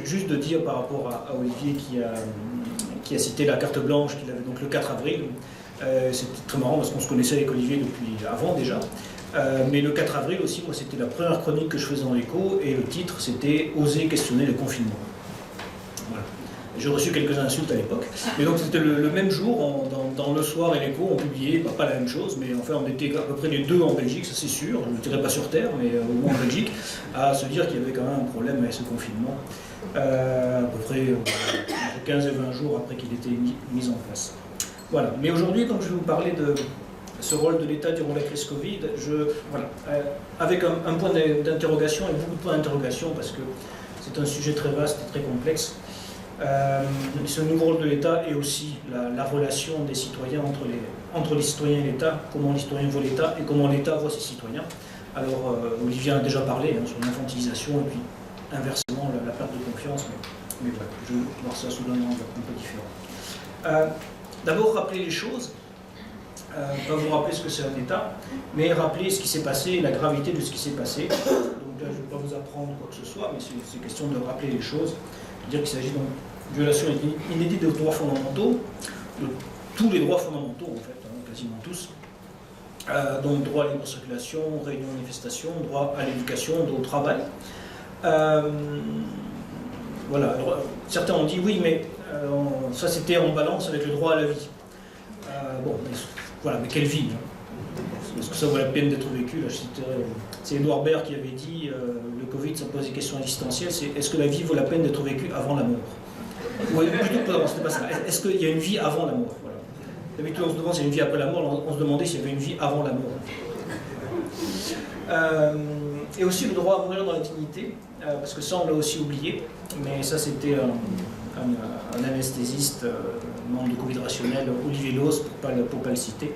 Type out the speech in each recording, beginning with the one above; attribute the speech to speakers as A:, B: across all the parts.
A: Juste de dire par rapport à Olivier qui a cité la carte blanche qu'il avait donc le 4 avril. C'était très marrant parce qu'on se connaissait avec Olivier depuis avant déjà. Mais le 4 avril aussi, moi c'était la première chronique que je faisais dans l'Écho et le titre c'était « Oser questionner le confinement ». Voilà. J'ai reçu quelques insultes à l'époque. Mais donc c'était le même jour, dans Le Soir et l'Écho, on publiait, pas la même chose, mais enfin on était à peu près les deux en Belgique, ça c'est sûr, je ne dirais pas sur Terre, mais au moins en Belgique, à se dire qu'il y avait quand même un problème avec ce confinement, à peu près entre 15 et 20 jours après qu'il était mis en place. Voilà. Mais aujourd'hui, donc je vais vous parler de ce rôle de l'État durant la crise Covid, avec un point d'interrogation et beaucoup de points d'interrogation, parce que c'est un sujet très vaste et très complexe. Ce nouveau rôle de l'État et aussi la relation des citoyens entre les citoyens et l'État, comment les citoyens voient l'État et comment l'État voit ses citoyens. Alors, Olivier en a déjà parlé sur l'infantilisation et puis inversement la perte de confiance, mais voilà, je vais voir ça sous un angle un peu différent. D'abord, rappeler les choses, pas vous rappeler ce que c'est un État, mais rappeler ce qui s'est passé, la gravité de ce qui s'est passé. Donc là, je ne vais pas vous apprendre quoi que ce soit, mais c'est question de rappeler les choses. Dire qu'il s'agit d'une violation inédite des droits fondamentaux, de tous les droits fondamentaux en fait, quasiment tous. Donc droit à la libre circulation, réunion, manifestation, droit à l'éducation, droit au travail. Voilà. Alors, certains ont dit oui, mais ça c'était en balance avec le droit à la vie. Bon, mais, voilà, mais quelle vie Est-ce que ça vaut la peine d'être vécu là, c'est Edouard Baird qui avait dit le Covid, ça pose des questions existentielles, c'est est-ce que la vie vaut la peine d'être vécue avant la mort? Oui, plutôt pas, c'était pas ça. Est-ce qu'il y a une vie avant la mort? Voilà. D'habitude, on se demande s'il y a une vie après la mort, on se demandait s'il y avait une vie avant la mort. Et aussi le droit à mourir dans la dignité, parce que ça, on l'a aussi oublié, mais ça, c'était un anesthésiste, membre de Covid rationnel, Olivier Loos, pour pas le citer,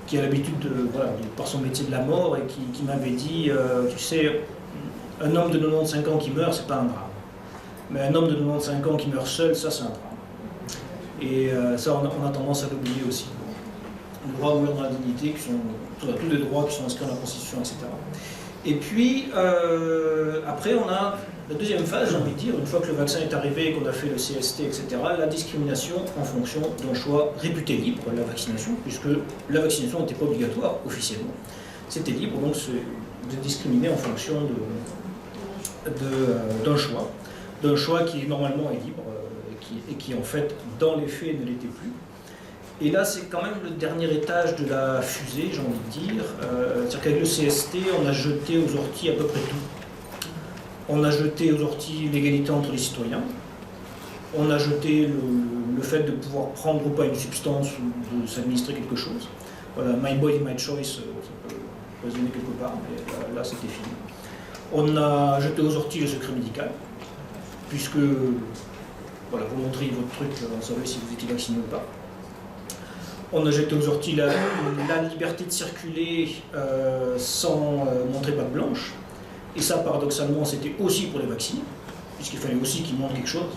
A: qui a l'habitude par son métier de la mort et qui m'avait dit, tu sais, un homme de 95 ans qui meurt, c'est pas un drame. Mais un homme de 95 ans qui meurt seul, ça c'est un drame. Et ça, on a tendance à l'oublier aussi. Le droit à mourir dans la dignité, tous les droits qui sont inscrits dans la Constitution, etc. Et puis, après, on a la deuxième phase, j'ai envie de dire, une fois que le vaccin est arrivé, qu'on a fait le CST, etc., la discrimination en fonction d'un choix réputé libre, la vaccination, puisque la vaccination n'était pas obligatoire officiellement. C'était libre, donc de discriminer en fonction d'un choix qui normalement est libre et qui en fait, dans les faits, ne l'était plus. Et là, c'est quand même le dernier étage de la fusée, j'ai envie de dire. C'est-à-dire qu'avec le CST, on a jeté aux orties à peu près tout. On a jeté aux orties l'égalité entre les citoyens. On a jeté le fait de pouvoir prendre ou pas une substance ou de s'administrer quelque chose. Voilà, my body, my choice, ça peut résonner quelque part, mais là c'était fini. On a jeté aux orties le secret médical, puisque, voilà, vous montrez votre truc, on savait si vous étiez vacciné ou pas. On a jeté aux orties la liberté de circuler sans montrer patte blanche. Et ça, paradoxalement, c'était aussi pour les vaccinés, puisqu'il fallait aussi qu'ils montrent quelque chose.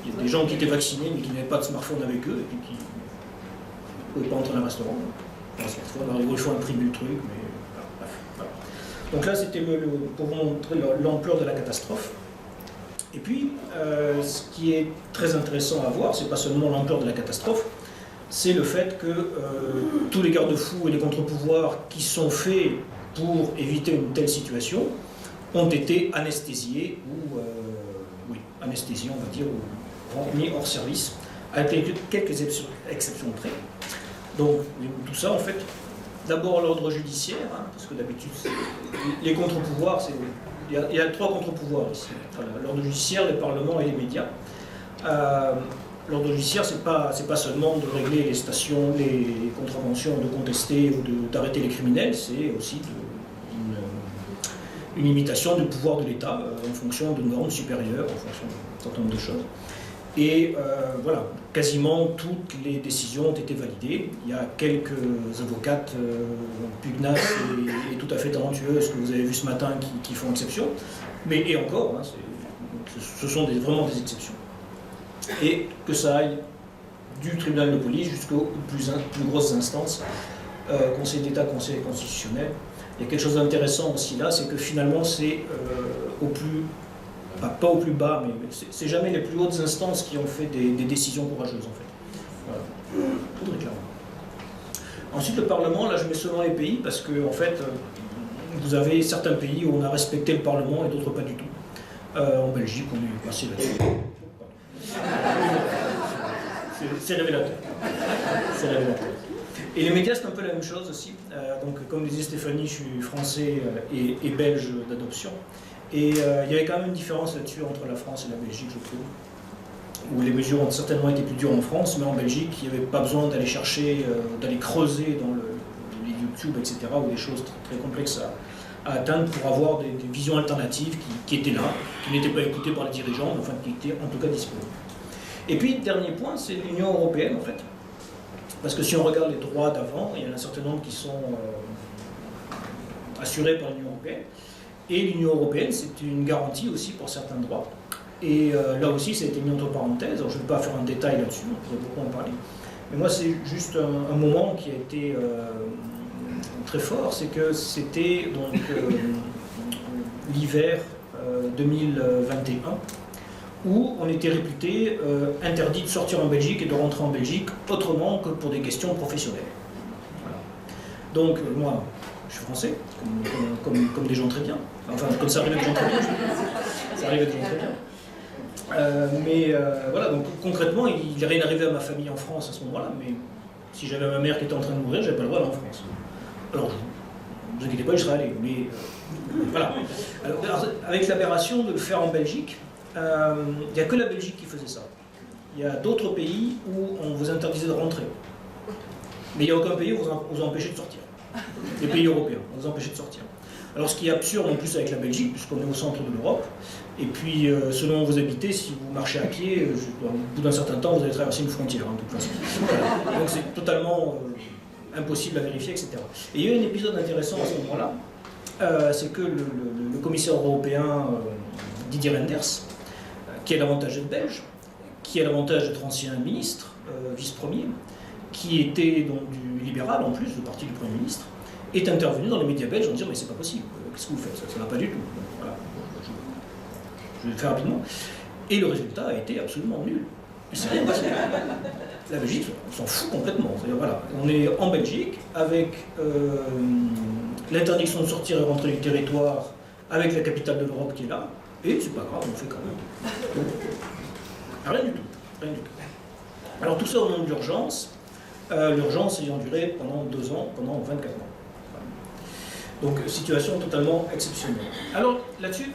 A: Il y a des gens qui étaient vaccinés, mais qui n'avaient pas de smartphone avec eux, et puis qui ne pouvaient pas entrer dans un restaurant. Alors, il faut imprimer le truc, mais bref. Voilà. Donc là, c'était pour vous montrer l'ampleur de la catastrophe. Et puis, ce qui est très intéressant à voir, c'est pas seulement l'ampleur de la catastrophe, c'est le fait que tous les garde-fous et les contre-pouvoirs qui sont faits pour éviter une telle situation ont été anesthésiés ou anesthésiés, on va dire, ou mis hors service, avec quelques exceptions près. Donc tout ça, en fait, d'abord l'ordre judiciaire, parce que d'habitude, les contre-pouvoirs, il y a trois contre-pouvoirs ici. Enfin, l'ordre judiciaire, le Parlement et les médias. L'ordre judiciaire, c'est pas seulement de régler les stations, les contraventions, de contester ou d'arrêter les criminels, c'est aussi une limitation du pouvoir de l'État en fonction de normes supérieures, en fonction d'un certain nombre de choses. Et voilà, quasiment toutes les décisions ont été validées. Il y a quelques avocates pugnaces et tout à fait talentueuses que vous avez vu ce matin qui font exception, mais et encore, ce sont vraiment des exceptions. Et que ça aille du tribunal de police jusqu'aux plus grosses instances, Conseil d'État, Conseil constitutionnel. Il y a quelque chose d'intéressant aussi là, c'est que finalement c'est au plus pas au plus bas, mais c'est jamais les plus hautes instances qui ont fait des décisions courageuses, en fait. Voilà. Très clairement. Ensuite, le Parlement, là, je mets selon les pays, parce que, en fait, vous avez certains pays où on a respecté le Parlement et d'autres pas du tout. En Belgique, on est passé là-dessus. C'est révélateur. C'est révélateur. Et les médias, c'est un peu la même chose aussi. Donc, comme disait Stéphanie, je suis français et belge d'adoption. Et il y avait quand même une différence là-dessus entre la France et la Belgique, je trouve. Où les mesures ont certainement été plus dures en France, mais en Belgique, il n'y avait pas besoin d'aller chercher, d'aller creuser dans les YouTube, etc., ou des choses très complexes à atteindre pour avoir des visions alternatives qui étaient là, qui n'étaient pas écoutées par les dirigeants, mais enfin qui étaient en tout cas disponibles. Et puis, dernier point, c'est l'Union européenne, en fait. Parce que si on regarde les droits d'avant, il y en a un certain nombre qui sont assurés par l'Union européenne. Et l'Union européenne, c'est une garantie aussi pour certains droits. Et là aussi, ça a été mis entre parenthèses. Alors, je ne vais pas faire un détail là-dessus, on pourrait beaucoup en parler. Mais moi, c'est juste un moment qui a été très fort, c'est que c'était donc l'hiver 2021, où on était réputé interdit de sortir en Belgique et de rentrer en Belgique autrement que pour des questions professionnelles. Voilà. Donc, moi, je suis français, comme des gens très bien. Enfin, comme ça arrive à des gens très bien. Ça arrive à des gens très bien. Voilà, donc concrètement, il n'est rien arrivé à ma famille en France à ce moment-là, mais si j'avais ma mère qui était en train de mourir, je n'avais pas le droit d'aller en France. Alors, ne vous inquiétez pas, je serais allé, mais voilà. Alors, avec l'aberration de le faire en Belgique, il n'y a que la Belgique qui faisait ça. Il y a d'autres pays où on vous interdisait de rentrer, mais il n'y a aucun pays où on vous empêchait de sortir. Les pays européens, on vous empêchait de sortir. Alors ce qui est absurde en plus avec la Belgique, puisqu'on est au centre de l'Europe, et puis selon où vous habitez, si vous marchez à pied, au bout d'un certain temps, vous allez traverser une frontière, de toute façon. Voilà. Donc c'est totalement impossible à vérifier, etc. Et il y a eu un épisode intéressant à ce moment-là, c'est que le commissaire européen Didier Reynders, qui a l'avantage d'être belge, qui a l'avantage d'être ancien ministre, vice-premier, qui était donc du libéral en plus, le parti du Premier ministre, est intervenu dans les médias belges en disant mais c'est pas possible, qu'est-ce que vous faites, ça ne va pas du tout. Voilà. Je vais le faire rapidement. Et le résultat a été absolument nul. C'est rien passé. La Belgique, on s'en fout complètement. C'est-à-dire, voilà, on est en Belgique avec l'interdiction de sortir et rentrer du territoire, avec la capitale de l'Europe qui est là, et c'est pas grave, on le fait quand même. Rien du tout. Rien du tout. Alors tout ça au nom de l'urgence. L'urgence ayant duré pendant 2 ans, pendant 24 mois. Donc, situation totalement exceptionnelle. Alors, là-dessus,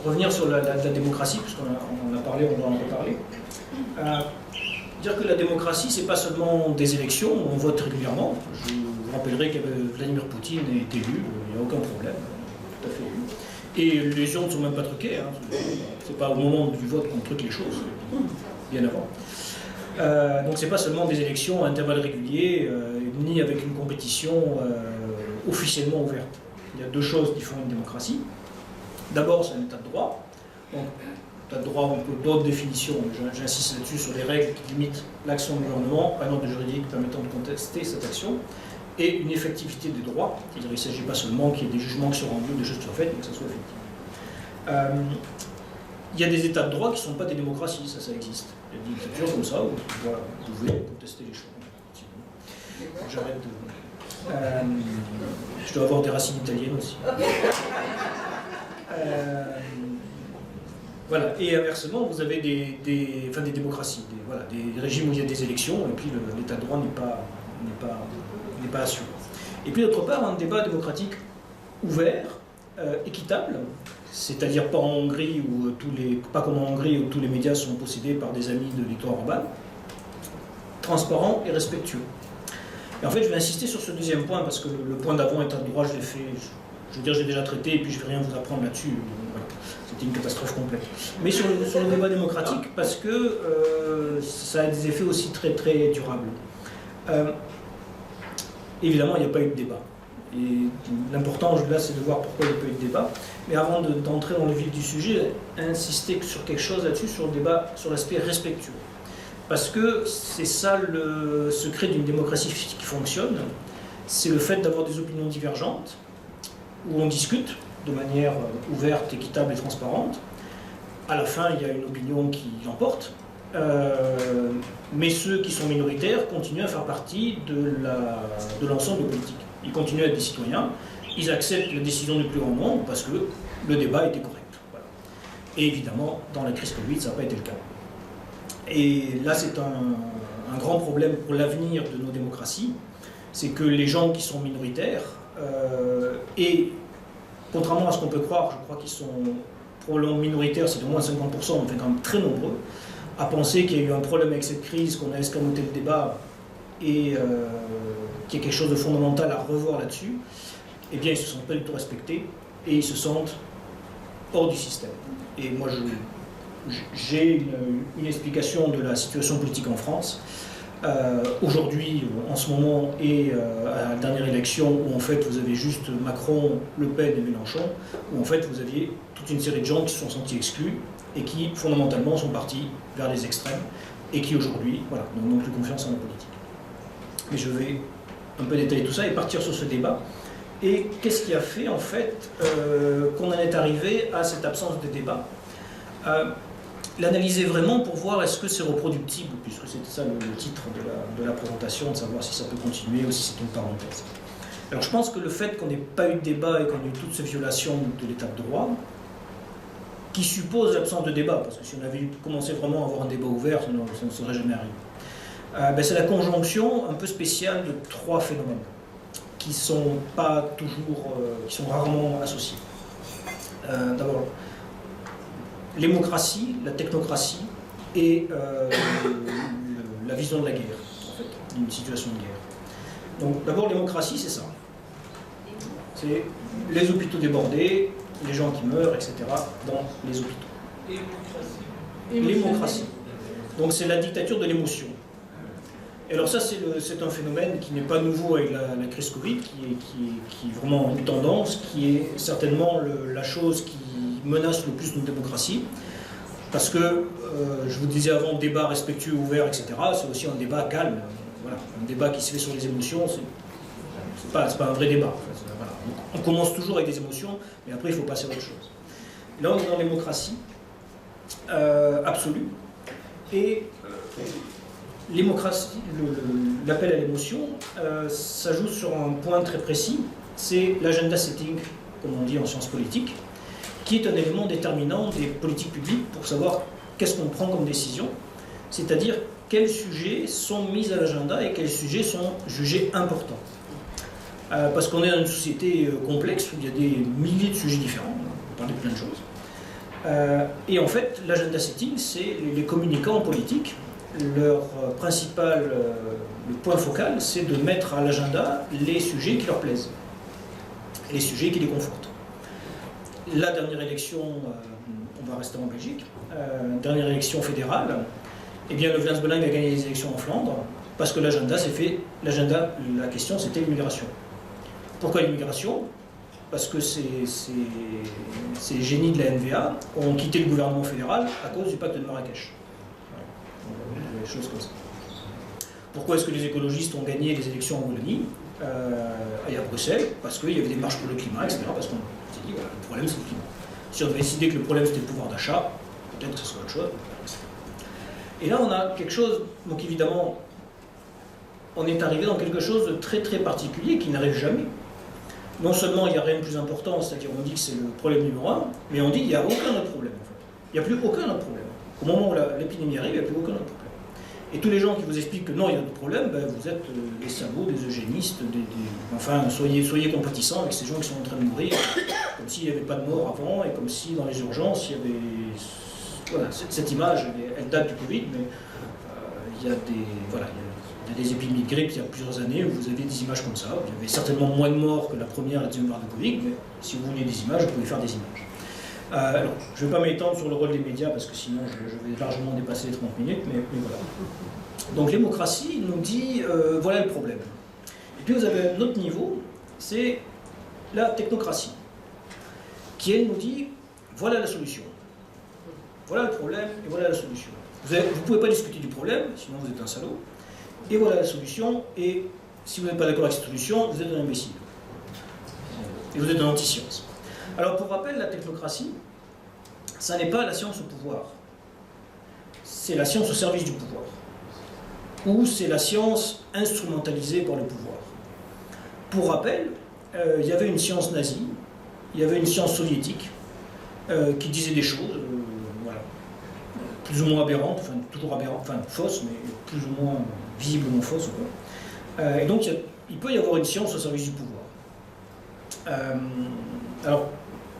A: revenir sur la démocratie, puisqu'on en a parlé, on doit en reparler. Dire que la démocratie, c'est pas seulement des élections, on vote régulièrement. Je vous rappellerai que Vladimir Poutine est élu, il n'y a aucun problème, tout à fait élu. Et les urnes ne sont même pas truquées, hein. C'est pas au moment du vote qu'on truque les choses, bien avant. Donc c'est pas seulement des élections à intervalles réguliers, ni avec une compétition officiellement ouverte. Il y a 2 choses qui font une démocratie. D'abord, c'est un état de droit. Donc, état de droit, on peut d'autres définitions, j'insiste là-dessus, sur les règles qui limitent l'action du gouvernement, un ordre juridique permettant de contester cette action, et une effectivité des droits. C'est-à-dire qu'il ne s'agit pas seulement qu'il y ait des jugements qui soient rendus, des choses qui soient faites, mais que ça soit effectif. Il y a des états de droit qui ne sont pas des démocraties, ça existe. Il y a des dictatures comme ça où voilà, vous pouvez contester les choses. J'arrête de... je dois avoir des racines italiennes aussi. Voilà. Et inversement, vous avez des démocraties, des régimes où il y a des élections, et puis l'état de droit n'est pas assuré. Et puis d'autre part, un débat démocratique ouvert, équitable, c'est-à-dire pas en Hongrie pas comme en Hongrie où tous les médias sont possédés par des amis de Viktor Orban, transparent et respectueux. Et en fait, je vais insister sur ce deuxième point parce que le point d'avant, état de droit, je l'ai fait, je veux dire, j'ai déjà traité et puis je ne vais rien vous apprendre là-dessus. Voilà. C'était une catastrophe complète. Mais sur le débat démocratique, parce que ça a des effets aussi très très durables. Évidemment, il n'y a pas eu de débat. Et l'important là, c'est de voir pourquoi il n'y a pas eu de débat. Mais avant d'entrer dans le vif du sujet, insister sur quelque chose là-dessus, sur le débat, sur l'aspect respectueux. Parce que c'est ça le secret d'une démocratie qui fonctionne, c'est le fait d'avoir des opinions divergentes, où on discute, de manière ouverte, équitable et transparente, à la fin, il y a une opinion qui l'emporte. Mais ceux qui sont minoritaires continuent à faire partie de l'ensemble politique. Ils continuent à être des citoyens, ils acceptent la décision du plus grand nombre parce que le débat était correct. Voilà. Et évidemment, dans la crise Covid, ça n'a pas été le cas. Et là, c'est un grand problème pour l'avenir de nos démocraties, c'est que les gens qui sont minoritaires, et contrairement à ce qu'on peut croire, je crois qu'ils sont probablement minoritaires, c'est de moins de 50%, on fait quand même très nombreux, à penser qu'il y a eu un problème avec cette crise, qu'on a escamoté le débat et qu'il y a quelque chose de fondamental à revoir là-dessus, eh bien ils ne se sentent pas du tout respectés et ils se sentent hors du système. Et moi j'ai une explication de la situation politique en France. Aujourd'hui, en ce moment, et à la dernière élection, où en fait vous avez juste Macron, Le Pen et Mélenchon, où en fait vous aviez toute une série de gens qui se sont sentis exclus et qui fondamentalement sont partis vers les extrêmes et qui aujourd'hui voilà, n'ont plus confiance en la politique. Mais je vais un peu détailler tout ça et partir sur ce débat. Et qu'est-ce qui a fait en fait qu'on en est arrivé à cette absence de débat, l'analyser vraiment pour voir est-ce que c'est reproductible, puisque c'était ça le titre de la présentation, de savoir si ça peut continuer ou si c'est une parenthèse. Alors je pense que le fait qu'on n'ait pas eu de débat et qu'on ait eu toutes ces violations de l'état de droit, qui suppose l'absence de débat, parce que si on avait commencé vraiment à avoir un débat ouvert, ça ne serait jamais arrivé. C'est la conjonction un peu spéciale de trois phénomènes qui sont pas toujours, qui sont rarement associés. D'abord, l'hémocratie, la technocratie et la vision de la guerre, en fait, d'une situation de guerre. Donc d'abord, l'hémocratie, c'est ça. C'est les hôpitaux débordés, les gens qui meurent, etc., dans les hôpitaux. L'hémocratie. Donc c'est la dictature de l'émotion. Et alors ça, c'est un phénomène qui n'est pas nouveau avec la crise Covid, qui est vraiment une tendance, qui est certainement la chose qui menace le plus notre démocratie. Parce que, je vous disais avant, débat respectueux, ouvert, etc., c'est aussi un débat calme. Voilà. Un débat qui se fait sur les émotions, c'est pas un vrai débat. Voilà. On commence toujours avec des émotions, mais après il faut passer à autre chose. Là, on est dans la démocratie absolue. Et l'appel à l'émotion s'ajoute sur un point très précis, c'est l'agenda setting, comme on dit en sciences politiques, qui est un élément déterminant des politiques publiques pour savoir qu'est-ce qu'on prend comme décision, c'est-à-dire quels sujets sont mis à l'agenda et quels sujets sont jugés importants. Parce qu'on est dans une société complexe où il y a des milliers de sujets différents, on peut parler de plein de choses. Et en fait, l'agenda setting, c'est les communicants politiques. Leur principal le point focal, c'est de mettre à l'agenda les sujets qui leur plaisent, les sujets qui les confortent. La dernière élection, on va rester en Belgique, dernière élection fédérale, eh bien le Vlaams Belang a gagné les élections en Flandre parce que l'agenda s'est fait, la question c'était l'immigration. Pourquoi l'immigration? Parce que ces génies de la NVA ont quitté le gouvernement fédéral à cause du pacte de Marrakech. Des choses comme ça. Pourquoi est-ce que les écologistes ont gagné les élections en Wallonie et à Bruxelles? Parce qu'il y avait des marches pour le climat, etc. Parce qu'on s'est dit, voilà, le problème c'est le climat. Si on avait décidé que le problème c'était le pouvoir d'achat, peut-être que ce serait autre chose. Et là on a quelque chose, donc évidemment, on est arrivé dans quelque chose de très très particulier qui n'arrive jamais. Non seulement il n'y a rien de plus important, c'est-à-dire on dit que c'est le problème numéro un, mais on dit qu'il n'y a aucun autre problème en fait. Il n'y a plus aucun autre problème. Au moment où l'épidémie arrive, il n'y a plus aucun autre problème. Et tous les gens qui vous expliquent que non, il y a d'autres problèmes, ben, vous êtes des salauds, des eugénistes, enfin, soyez compatissants avec ces gens qui sont en train de mourir, comme s'il n'y avait pas de mort avant, et comme si dans les urgences, il y avait... Voilà, cette image, elle date du Covid, mais il y a des épidémies de grippe il y a plusieurs années où vous avez des images comme ça. Il y avait certainement moins de morts que la première et la deuxième vague de Covid, mais si vous vouliez des images, vous pouvez faire des images. Alors, je ne vais pas m'étendre sur le rôle des médias parce que sinon je vais largement dépasser les 30 minutes, mais voilà. Donc l'hémocratie nous dit voilà le problème. Et puis vous avez un autre niveau, c'est la technocratie, qui elle nous dit voilà la solution. Voilà le problème et voilà la solution. Vous ne pouvez pas discuter du problème, sinon vous êtes un salaud. Et voilà la solution, et si vous n'êtes pas d'accord avec cette solution, vous êtes un imbécile. Et vous êtes un anti-science. Alors pour rappel, la technocratie, ça n'est pas la science au pouvoir. C'est la science au service du pouvoir. Ou c'est la science instrumentalisée par le pouvoir. Pour rappel, il y avait une science nazie, il y avait une science soviétique qui disait des choses, voilà, plus ou moins aberrantes, enfin toujours aberrantes, enfin fausses, mais plus ou moins visiblement fausses. Et donc il peut y avoir une science au service du pouvoir. Alors,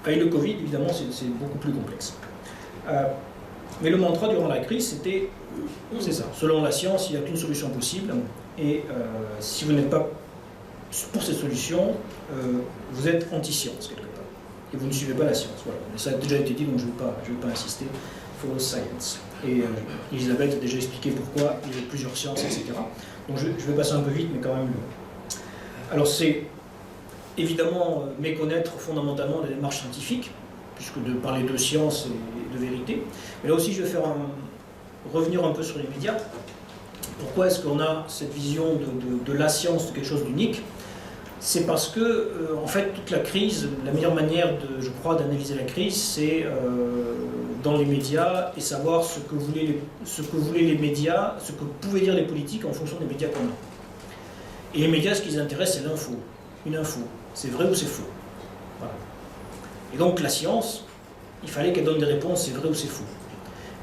A: avec le Covid, évidemment, c'est beaucoup plus complexe. Mais le mantra durant la crise, c'est ça. Selon la science, il n'y a qu'une solution possible. Et si vous n'êtes pas pour cette solution, vous êtes anti-science, quelque part. Et vous ne suivez pas la science. Voilà. Mais ça a déjà été dit, donc je ne vais pas insister. False science. Et Elisabeth a déjà expliqué pourquoi il y a plusieurs sciences, etc. Donc je vais passer un peu vite, mais quand même. Alors c'est évidemment méconnaître fondamentalement la démarche scientifique, puisque de parler de science et de vérité. Mais là aussi, je vais revenir un peu sur les médias. Pourquoi est-ce qu'on a cette vision de la science, de quelque chose d'unique? C'est parce que, en fait, toute la crise, la meilleure manière, je crois, d'analyser la crise, c'est dans les médias et savoir ce que voulaient les médias, ce que pouvaient dire les politiques en fonction des médias qu'on a. Et les médias, ce qui les intéresse, c'est l'info. Une info. C'est vrai ou c'est faux. Voilà. Et donc, la science, il fallait qu'elle donne des réponses, c'est vrai ou c'est faux.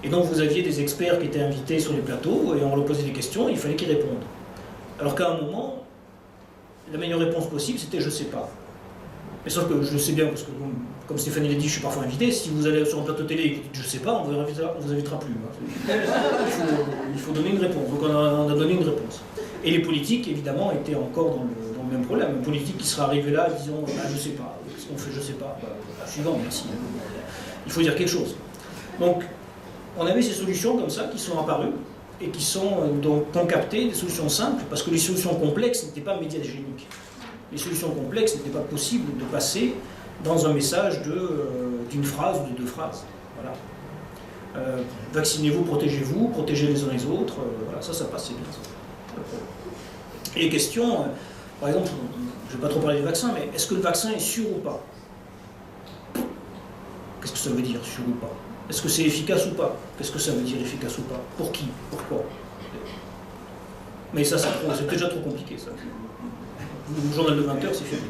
A: Et donc, vous aviez des experts qui étaient invités sur les plateaux et on leur posait des questions, et il fallait qu'ils répondent. Alors qu'à un moment, la meilleure réponse possible, c'était « je sais pas ». Mais sauf que je sais bien, parce que comme Stéphanie l'a dit, je suis parfois invité, si vous allez sur un plateau télé et que vous dites « je sais pas », on ne vous invitera plus. Il faut donner une réponse. Donc on a donné une réponse. Et les politiques, évidemment, étaient encore dans le même problème. Un politique qui serait arrivé là, disant « je sais pas ». On fait « je sais pas ». Suivant, merci. Il faut dire quelque chose. Donc, on avait ces solutions comme ça qui sont apparues et qui ont capté des solutions simples, parce que les solutions complexes n'étaient pas médiagéniques. Les solutions complexes n'étaient pas possibles de passer dans un message d'une phrase ou de deux phrases. Voilà. Vaccinez-vous, protégez-vous, protégez les uns les autres, voilà, ça passait bien. Et les questions, par exemple, je ne vais pas trop parler des vaccins, mais est-ce que le vaccin est sûr ou pas? Qu'est-ce que ça veut dire, sûr ou pas? Est-ce que c'est efficace ou pas? Qu'est-ce que ça veut dire, efficace ou pas? Pour qui? Pourquoi? Mais ça, c'est déjà trop compliqué, ça. Le journal de 20h, c'est fait déjà.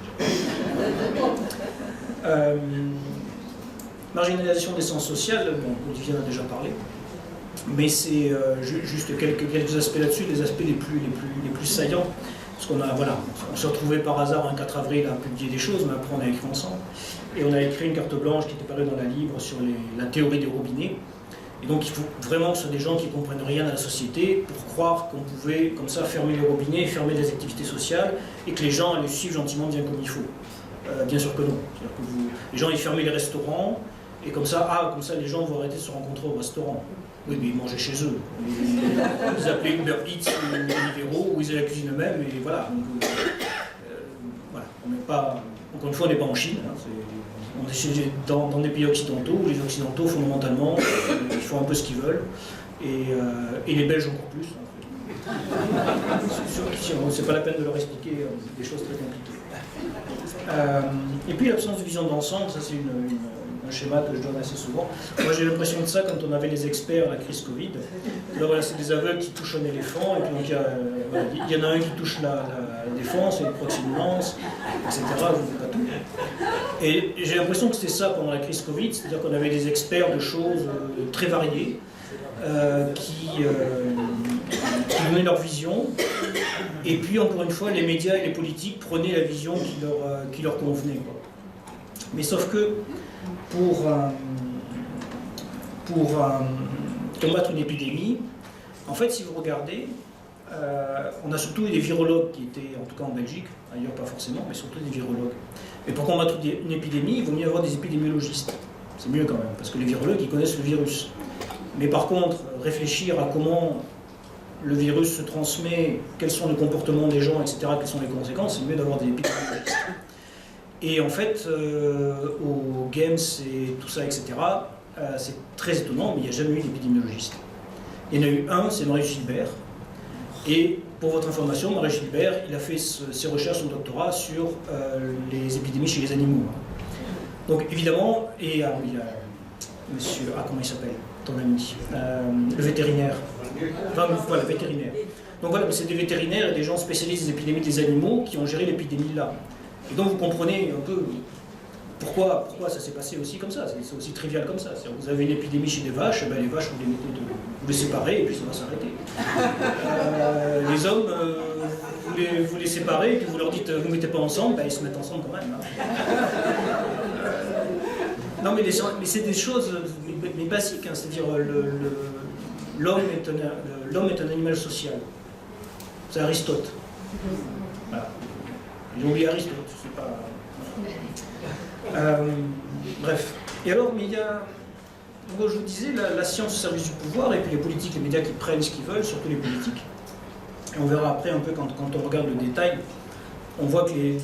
A: Marginalisation des sciences sociales, bon, Olivier en a déjà parlé, mais c'est juste quelques aspects là-dessus, les aspects les plus saillants. Parce on s'est retrouvé par hasard un 4 avril à publier des choses, mais après on a écrit ensemble. Et on a écrit une carte blanche qui était parue dans la livre sur la théorie des robinets. Et donc il faut vraiment que ce soit des gens qui ne comprennent rien à la société pour croire qu'on pouvait comme ça fermer les robinets, fermer les activités sociales et que les gens allaient suivre gentiment bien comme il faut. Bien sûr que non. C'est-à-dire que les gens ils fermaient les restaurants et comme ça les gens vont arrêter de se rencontrer au restaurant. Oui, mais ils mangeaient chez eux. Ils appelaient Uber Eats ou Deliveroo, ou ils allaient à la cuisine eux-mêmes, et voilà. Donc, voilà. On n'est pas, encore une fois, on n'est pas en Chine. Hein, on est dans des pays occidentaux, où les Occidentaux, fondamentalement, ils font un peu ce qu'ils veulent, et les Belges encore plus. C'est pas la peine de leur expliquer des choses très compliquées. Et puis l'absence de vision d'ensemble, ça c'est un schéma que je donne assez souvent. Moi j'ai l'impression de ça quand on avait les experts à la crise Covid. Là voilà, c'est des aveugles qui touchent un éléphant, et puis donc il y en a un qui touche la défense, et le proximulance, etc. Je ne dis pas tout. Et j'ai l'impression que c'était ça pendant la crise Covid, c'est-à-dire qu'on avait des experts de choses très variées, qui donnaient leur vision, et puis encore une fois les médias et les politiques prenaient la vision qui leur convenait, quoi. Mais sauf que pour combattre une épidémie, en fait si vous regardez, on a surtout des virologues qui étaient, en tout cas en Belgique, ailleurs pas forcément, mais surtout des virologues. Et pour combattre une épidémie, il vaut mieux avoir des épidémiologistes. C'est mieux quand même, parce que les virologues, ils connaissent le virus. Mais par contre, réfléchir à comment le virus se transmet, quels sont les comportements des gens, etc., quelles sont les conséquences, c'est mieux d'avoir des épidémiologistes. Et en fait, aux Games et tout ça, etc., c'est très étonnant, mais il n'y a jamais eu d'épidémiologiste. Il y en a eu un, c'est Marius Gilbert. Et pour votre information, Marius Gilbert, il a fait ses recherches, son doctorat, sur les épidémies chez les animaux. Donc évidemment, et il y a monsieur, comment il s'appelle, ton ami, le vétérinaire. Enfin, voilà, vétérinaire. Donc voilà, c'est des vétérinaires et des gens spécialisés des épidémies des animaux qui ont géré l'épidémie là. Et donc vous comprenez un peu pourquoi ça s'est passé aussi comme ça. C'est aussi trivial comme ça. Vous avez une épidémie chez des vaches, ben les vaches vous les séparez et puis ça va s'arrêter. Les hommes, vous les séparez et puis vous leur dites vous ne mettez pas ensemble, ben ils se mettent ensemble quand même. Hein. Non mais c'est des choses mais basiques, hein, c'est-à-dire l'homme est un animal social. C'est Aristote. Voilà. Ils ont oublié Aristote, je sais pas. Bref. Et alors, mais il y a, comme je vous disais, la science au service du pouvoir et puis les politiques, les médias qui prennent ce qu'ils veulent, surtout les politiques. Et on verra après un peu quand on regarde le détail, on voit que les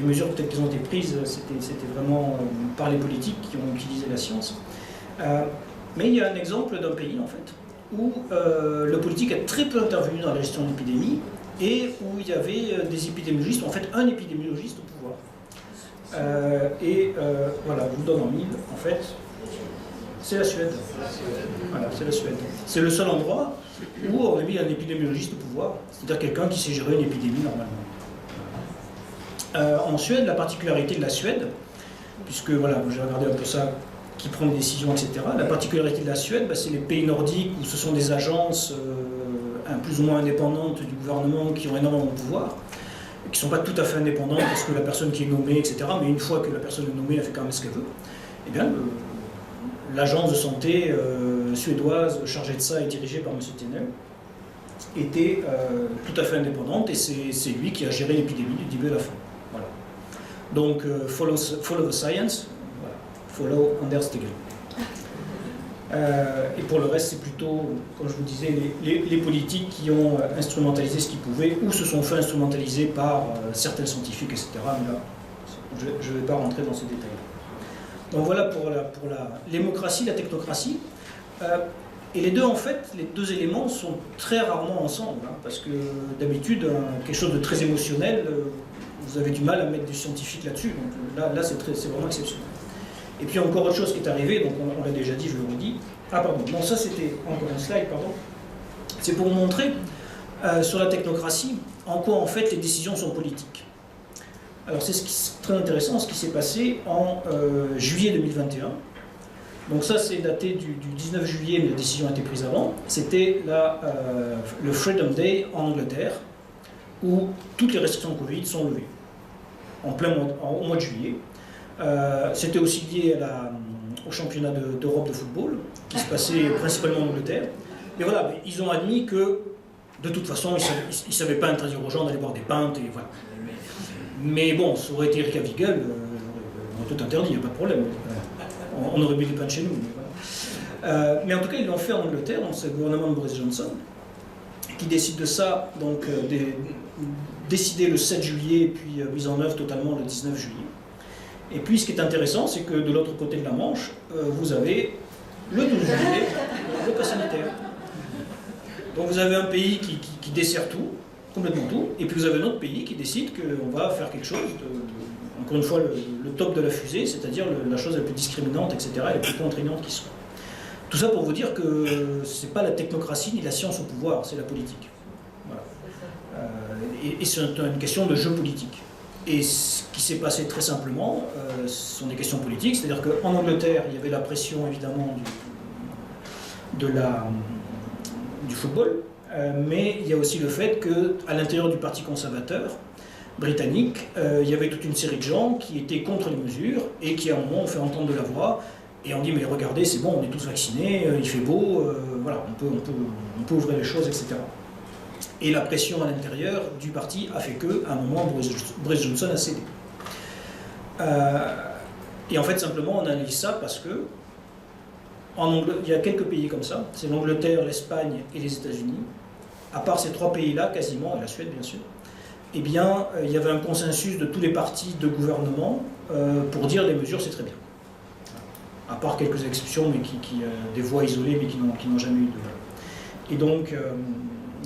A: mesures peut-être qui ont été prises, c'était vraiment par les politiques qui ont utilisé la science. Mais il y a un exemple d'un pays en fait où le politique a très peu intervenu dans la gestion de l'épidémie et où il y avait des épidémiologistes, en fait un épidémiologiste au pouvoir. Voilà, je vous donne en mille, en fait, c'est la Suède. Voilà, c'est la Suède. C'est le seul endroit où on a mis un épidémiologiste au pouvoir, c'est-à-dire quelqu'un qui sait gérer une épidémie normalement. En Suède, la particularité de la Suède, puisque voilà, j'ai regardé un peu ça, qui prend des décisions, etc. La particularité de la Suède, c'est les pays nordiques où ce sont des agences plus ou moins indépendantes du gouvernement qui ont énormément de pouvoir, qui ne sont pas tout à fait indépendantes parce que la personne qui est nommée, etc. Mais une fois que la personne est nommée, elle fait quand même ce qu'elle veut. Eh bien, l'agence de santé suédoise chargée de ça et dirigée par M. Tegnell était tout à fait indépendante et c'est lui qui a géré l'épidémie du début à la fin. Voilà. Donc, follow the science, voilà. Follow Anders Tegnell. Et pour le reste, c'est plutôt, comme je vous disais, les politiques qui ont instrumentalisé ce qu'ils pouvaient ou se sont fait instrumentaliser par certains scientifiques, etc. Mais là, je ne vais pas rentrer dans ces détails. Donc voilà pour l'hémocratie, la technocratie. Et les deux, en fait, les deux éléments sont très rarement ensemble, hein, parce que d'habitude, quelque chose de très émotionnel, vous avez du mal à mettre du scientifique là-dessus. Donc là c'est vraiment exceptionnel. Et puis encore autre chose qui est arrivée, donc on l'a déjà dit, je le redis. Ah pardon, non ça c'était encore un slide, pardon. C'est pour vous montrer sur la technocratie en quoi en fait les décisions sont politiques. Alors c'est très intéressant ce qui s'est passé en juillet 2021. Donc ça c'est daté du 19 juillet, mais la décision a été prise avant. C'était le Freedom Day en Angleterre, où toutes les restrictions de Covid sont levées, au mois de juillet. C'était aussi lié au championnat d'Europe de football, qui se passait principalement en Angleterre. Mais voilà, ils ont admis que, de toute façon, ils ne savaient pas interdire aux gens d'aller boire des pintes, et voilà. Mais bon, ça aurait été Erika Vigel, on aurait tout interdit, il n'y a pas de problème. On aurait bu des pintes chez nous. Mais, voilà. Mais en tout cas, ils l'ont fait en Angleterre, donc c'est le gouvernement de Boris Johnson, qui décide de ça, donc décidé le 7 juillet, puis mise en œuvre totalement le 19 juillet. Et puis ce qui est intéressant, c'est que de l'autre côté de la Manche, vous avez le 12 juillet, le pass sanitaire. Donc vous avez un pays qui dessert tout, complètement tout, et puis vous avez un autre pays qui décide qu'on va faire quelque chose, encore une fois, le top de la fusée, c'est-à-dire la chose la plus discriminante, etc., et la plus contraignante qui soit. Tout ça pour vous dire que ce n'est pas la technocratie ni la science au pouvoir, c'est la politique. Voilà. Et c'est une question de jeu politique. Et ce qui s'est passé très simplement, ce sont des questions politiques, c'est-à-dire qu'en Angleterre, il y avait la pression évidemment du football, mais il y a aussi le fait qu'à l'intérieur du Parti conservateur britannique, il y avait toute une série de gens qui étaient contre les mesures et qui à un moment ont fait entendre de la voix et ont dit mais regardez, c'est bon, on est tous vaccinés, il fait beau, voilà, on peut ouvrir les choses, etc. Et la pression à l'intérieur du parti a fait qu'à un moment, Boris Johnson a cédé. Et en fait, simplement, on analyse ça parce que il y a quelques pays comme ça, c'est l'Angleterre, l'Espagne et les États-Unis. À part ces trois pays-là, quasiment, et la Suède, bien sûr, eh bien, il y avait un consensus de tous les partis de gouvernement pour dire les mesures, c'est très bien. À part quelques exceptions, mais des voix isolées, mais qui n'ont jamais eu de... Et donc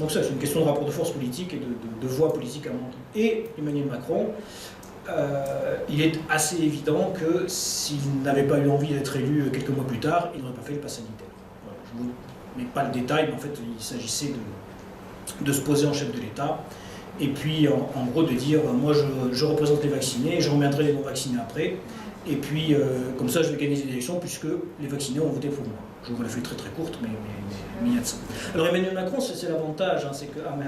A: ça, c'est une question de rapport de force politique et de voix politique à monter. Et Emmanuel Macron il est assez évident que s'il n'avait pas eu envie d'être élu quelques mois plus tard, il n'aurait pas fait le pass sanitaire. Voilà, je ne vous mets pas le détail, mais en fait, il s'agissait de se poser en chef de l'État, et puis en gros de dire, moi je représente les vaccinés, je reviendrai les non-vaccinés après, et puis comme ça je vais gagner les élections, puisque les vaccinés ont voté pour moi. Je vous la fais très très courte, mais il y a de ça. Alors Emmanuel Macron, c'est l'avantage, hein, c'est que... Ah, mais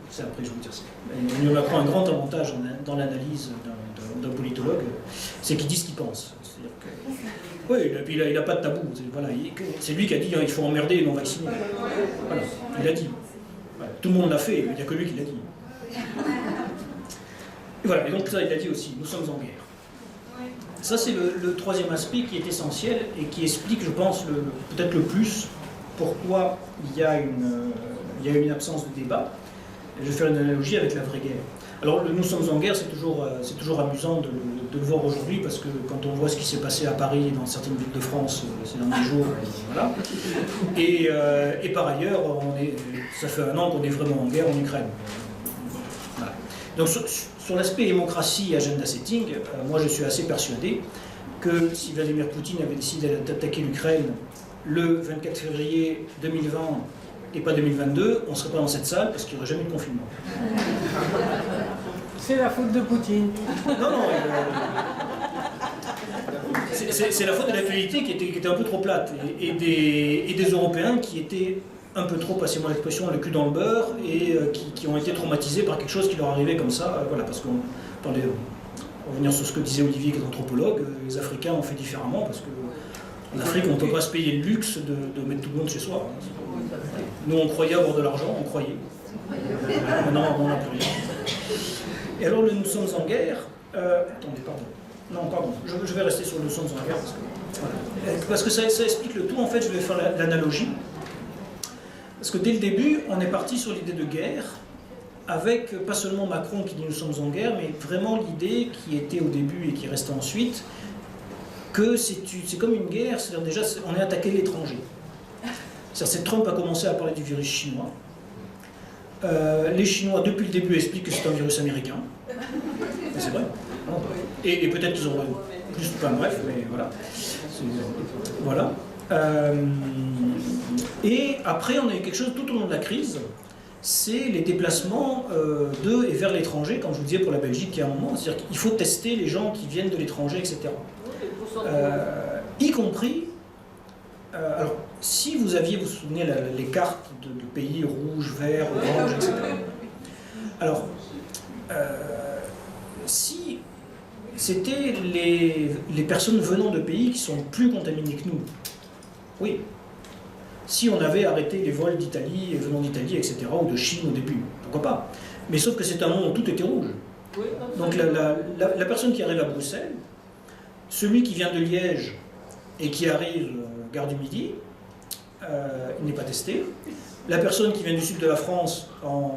A: c'est après, je vais vous dire ça. Emmanuel Macron a un grand avantage dans l'analyse d'un politologue, c'est qu'il dit ce qu'il pense. C'est-à-dire que, oui, et puis il n'a pas de tabou. Voilà, c'est lui qui a dit il faut emmerder les non-vaccinés. Voilà, il a dit. Voilà, tout le monde l'a fait, il n'y a que lui qui l'a dit. Et voilà, et donc ça, il a dit aussi, nous sommes en guerre. Ça, c'est le troisième aspect qui est essentiel et qui explique, je pense, peut-être le plus pourquoi il y a une absence de débat. Je vais faire une analogie avec la vraie guerre. Alors, nous sommes en guerre, c'est toujours amusant de le voir aujourd'hui, parce que quand on voit ce qui s'est passé à Paris et dans certaines villes de France ces derniers jours, voilà. Et par ailleurs, ça fait un an qu'on est vraiment en guerre en Ukraine. Voilà. Donc, sur l'aspect démocratie et agenda setting, moi je suis assez persuadé que si Vladimir Poutine avait décidé d'attaquer l'Ukraine le 24 février 2020 et pas 2022, on ne serait pas dans cette salle parce qu'il n'y aurait jamais eu de confinement.
B: C'est la faute de Poutine.
A: Non, c'est la faute de l'actualité qui était un peu trop plate et des Européens qui étaient un peu trop, passez-moi l'expression, le cul dans le beurre et qui ont été traumatisés par quelque chose qui leur arrivait comme ça. Voilà, parce qu'on parlait, on va revenir sur ce que disait Olivier, qui est anthropologue, les Africains ont fait différemment parce qu'en Afrique, on ne peut pas se payer le luxe de mettre tout le monde chez soi. Nous, on croyait avoir de l'argent, on croyait. Maintenant, on n'a plus rien. Et alors, nous sommes en guerre. Attendez, pardon. Non, pardon. Je vais rester sur nous sommes en guerre parce que ça explique le tout. En fait, je vais faire l'analogie. Parce que dès le début, on est parti sur l'idée de guerre, avec pas seulement Macron qui dit nous sommes en guerre, mais vraiment l'idée qui était au début et qui reste ensuite, que c'est comme une guerre, c'est-à-dire déjà on est attaqué l'étranger. C'est Trump a commencé à parler du virus chinois. Les Chinois, depuis le début, expliquent que c'est un virus américain. C'est vrai. Et peut-être qu'ils auront plus, enfin bref, mais voilà. Voilà. Et après, on a eu quelque chose tout au long de la crise, c'est les déplacements de et vers l'étranger, comme je vous disais pour la Belgique il y a un moment, c'est-à-dire qu'il faut tester les gens qui viennent de l'étranger, etc. Y compris, alors si vous aviez, vous vous souvenez, les cartes de pays rouge, vert, orange, etc. Alors, si c'était les personnes venant de pays qui sont plus contaminés que nous, oui. Si on avait arrêté les vols d'Italie, venant d'Italie, etc., ou de Chine au début, pourquoi pas. Mais sauf que c'est un monde où tout était rouge. Donc la personne qui arrive à Bruxelles, celui qui vient de Liège et qui arrive gare du Midi, il n'est pas testé. La personne qui vient du sud de la France, ou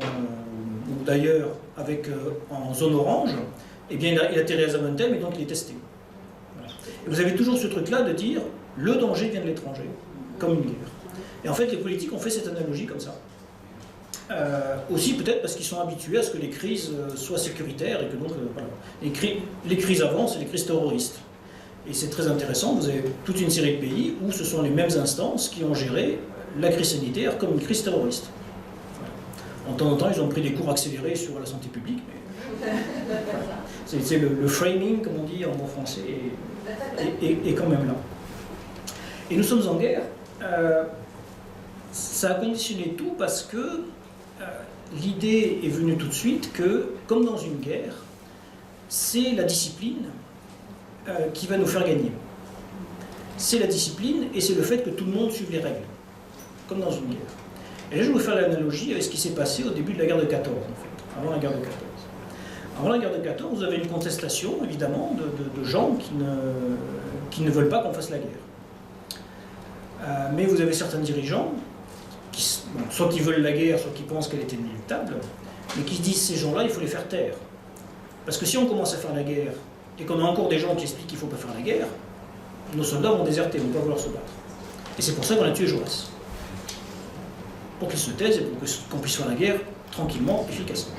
A: d'ailleurs en zone orange, eh bien il atterrit à Zaventem et donc il est testé. Voilà. Et vous avez toujours ce truc-là de dire le danger vient de l'étranger, comme une guerre. Et en fait, les politiques ont fait cette analogie comme ça. Aussi peut-être parce qu'ils sont habitués à ce que les crises soient sécuritaires et que donc voilà. Les crises avancent, c'est les crises terroristes. Et c'est très intéressant, vous avez toute une série de pays où ce sont les mêmes instances qui ont géré la crise sanitaire comme une crise terroriste. Voilà. En temps en temps, ils ont pris des cours accélérés sur la santé publique, mais c'est le framing, comme on dit en bon français, est quand même là. Et nous sommes en guerre. Ça a conditionné tout parce que l'idée est venue tout de suite que, comme dans une guerre, c'est la discipline qui va nous faire gagner. C'est la discipline et c'est le fait que tout le monde suive les règles, comme dans une guerre. Et là, je vais vous faire l'analogie avec ce qui s'est passé au début de la guerre de 14, en fait, avant la guerre de 14. Avant la guerre de 14, vous avez une contestation, évidemment, de gens qui ne veulent pas qu'on fasse la guerre. Mais vous avez certains dirigeants, soit qui veulent la guerre, soit qui pensent qu'elle est inéluctable, mais qui se disent ces gens-là, il faut les faire taire. Parce que si on commence à faire la guerre, et qu'on a encore des gens qui expliquent qu'il ne faut pas faire la guerre, nos soldats vont déserter, vont pas vouloir se battre. Et c'est pour ça qu'on a tué Jaurès. Pour qu'il se taise et pour qu'on puisse faire la guerre tranquillement, efficacement.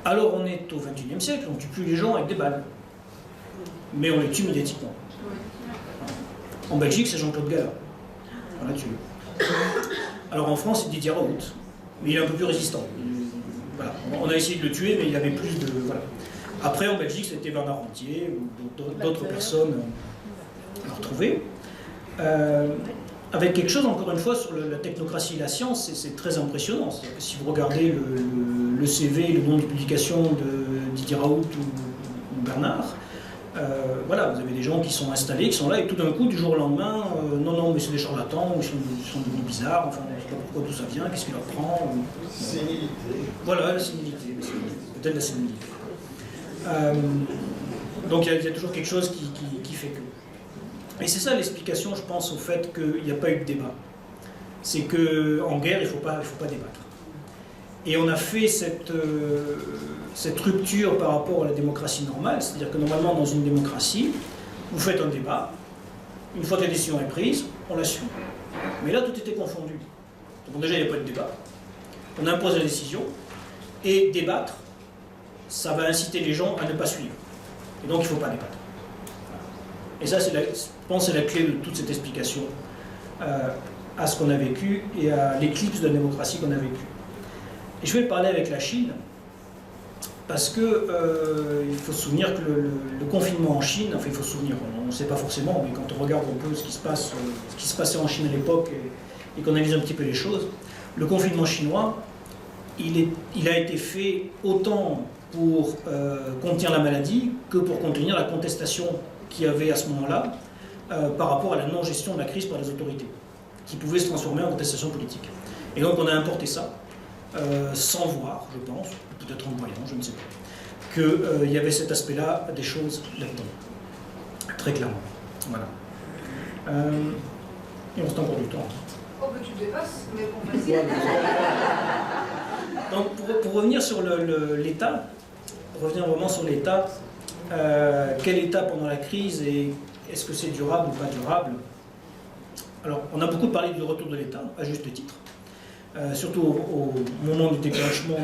A: Alors on est au XXIe siècle, on ne tue plus les gens avec des balles. Mais on les tue médiatiquement. En Belgique, c'est Jean-Claude Gala. On l'a tué. Alors en France, c'est Didier Raoult. Mais il est un peu plus résistant. Voilà. On a essayé de le tuer, mais il y avait plus de... Voilà. Après, en Belgique, c'était Bernard Rentier ou d'autres personnes à retrouver. Avec quelque chose, encore une fois, sur la technocratie et la science, c'est très impressionnant. Que si vous regardez le CV, le nombre de publications de Didier Raoult ou Bernard, voilà, vous avez des gens qui sont installés, qui sont là, et tout d'un coup, du jour au lendemain, non, mais c'est des charlatans, ils sont devenus bizarres, enfin, je ne sais pas pourquoi d'où ça vient, qu'est-ce qui leur prend.
B: Sénilité.
A: Voilà, la sénilité, peut-être la sénilité. Donc il y a toujours quelque chose qui fait que. Et c'est ça l'explication, je pense, au fait qu'il n'y a pas eu de débat. C'est qu'en guerre, il ne faut pas débattre. Et on a fait cette rupture par rapport à la démocratie normale, c'est-à-dire que normalement, dans une démocratie, vous faites un débat, une fois que la décision est prise, on la suit. Mais là, tout était confondu. Donc déjà, il n'y a pas de débat. On impose la décision, et débattre, ça va inciter les gens à ne pas suivre. Et donc, il ne faut pas débattre. Et ça, je pense que c'est la clé de toute cette explication à ce qu'on a vécu et à l'éclipse de la démocratie qu'on a vécue. Et je vais parler avec la Chine, parce que il faut se souvenir que le confinement en Chine, enfin il faut se souvenir, on ne sait pas forcément, mais quand on regarde un peu ce qui se passait en Chine à l'époque et qu'on analyse un petit peu les choses, le confinement chinois, il a été fait autant pour contenir la maladie que pour contenir la contestation qu'il y avait à ce moment-là par rapport à la non-gestion de la crise par les autorités, qui pouvait se transformer en contestation politique. Et donc on a importé ça. Sans voir, je pense, peut-être en voyant, je ne sais pas, qu'il y avait cet aspect-là des choses là-dedans, très clairement. Voilà. Il reste encore du temps.
C: Oh, que tu dépasses, mais bon, vas-y.
A: Donc, pour revenir sur l'État, revenir vraiment sur l'État, quel État pendant la crise et est-ce que c'est durable ou pas durable? Alors, on a beaucoup parlé du retour de l'État, à juste titre. Surtout au moment du déclenchement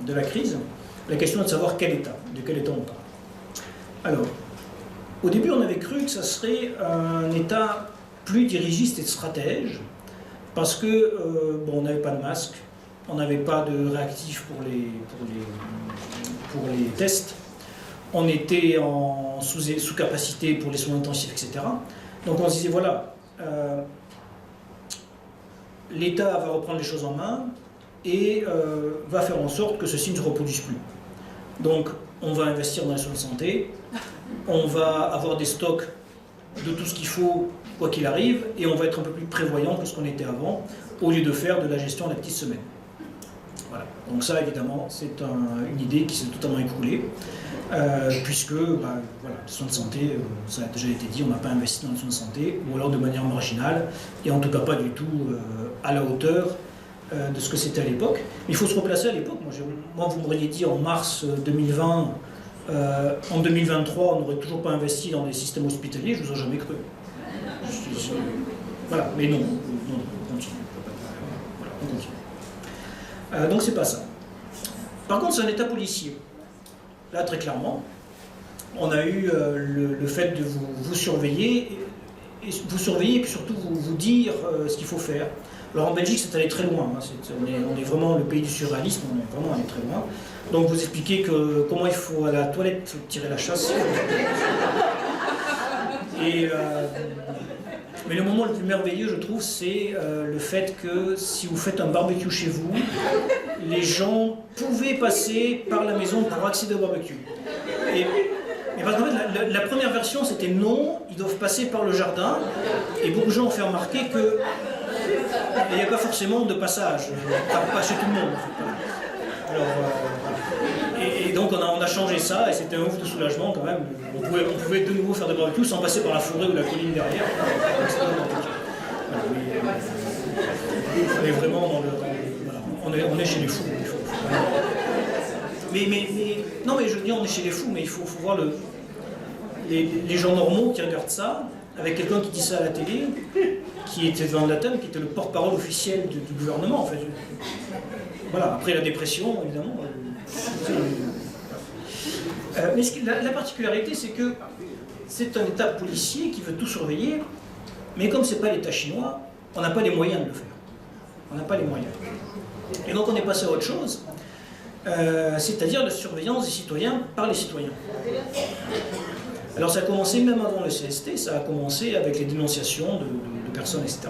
A: de la crise, la question est de savoir quel État, de quel État on parle. Alors, au début, on avait cru que ça serait un État plus dirigiste et stratège, parce que on n'avait pas de masque, on n'avait pas de réactifs pour les tests, on était sous capacité pour les soins intensifs, etc. Donc on se disait, voilà, l'État va reprendre les choses en main et va faire en sorte que ceci ne se reproduise plus. Donc, on va investir dans les soins de santé, on va avoir des stocks de tout ce qu'il faut, quoi qu'il arrive, et on va être un peu plus prévoyant que ce qu'on était avant, au lieu de faire de la gestion à la petite semaine. Voilà. Donc ça, évidemment, c'est une idée qui s'est totalement écroulée, puisque, voilà, les soins de santé, ça a déjà été dit, on n'a pas investi dans les soins de santé, ou alors de manière marginale, et en tout cas pas du tout à la hauteur de ce que c'était à l'époque. Mais il faut se replacer à l'époque. Moi, vous m'auriez dit en mars 2020, en 2023, on n'aurait toujours pas investi dans les systèmes hospitaliers, je ne vous ai jamais cru. Voilà, mais non, on continue. Voilà, on continue. Donc c'est pas ça. Par contre, c'est un État policier. Là, très clairement, on a eu le fait de vous surveiller, et puis surtout vous dire ce qu'il faut faire. Alors en Belgique, c'est allé très loin. Hein. On est vraiment le pays du surréalisme, on est vraiment allé très loin. Donc vous expliquez comment il faut à la toilette tirer la chasse. Mais le moment le plus merveilleux, je trouve, c'est le fait que si vous faites un barbecue chez vous, les gens pouvaient passer par la maison pour accéder au barbecue. Mais parce qu'en fait, la première version, c'était non, ils doivent passer par le jardin, et beaucoup de gens ont fait remarquer qu'il n'y a pas forcément de passage, pas chez tout le monde. Alors, et donc on a changé ça, et c'était un ouf de soulagement quand même. On pouvait de nouveau faire des barbecues sans passer par la forêt ou la colline derrière. On est vraiment dans voilà, on est chez les fous. Non, mais je dis on est chez les fous, mais il faut voir les gens normaux qui regardent ça, avec quelqu'un qui dit ça à la télé, qui était devant la table, qui était le porte-parole officiel du gouvernement, en fait. Voilà, après la dépression, évidemment, Mais la particularité, c'est que c'est un État policier qui veut tout surveiller, mais comme ce n'est pas l'État chinois, on n'a pas les moyens de le faire. On n'a pas les moyens. Et donc on est passé à autre chose, c'est-à-dire la surveillance des citoyens par les citoyens. Alors ça a commencé même avant le CST, ça a commencé avec les dénonciations de personnes, etc.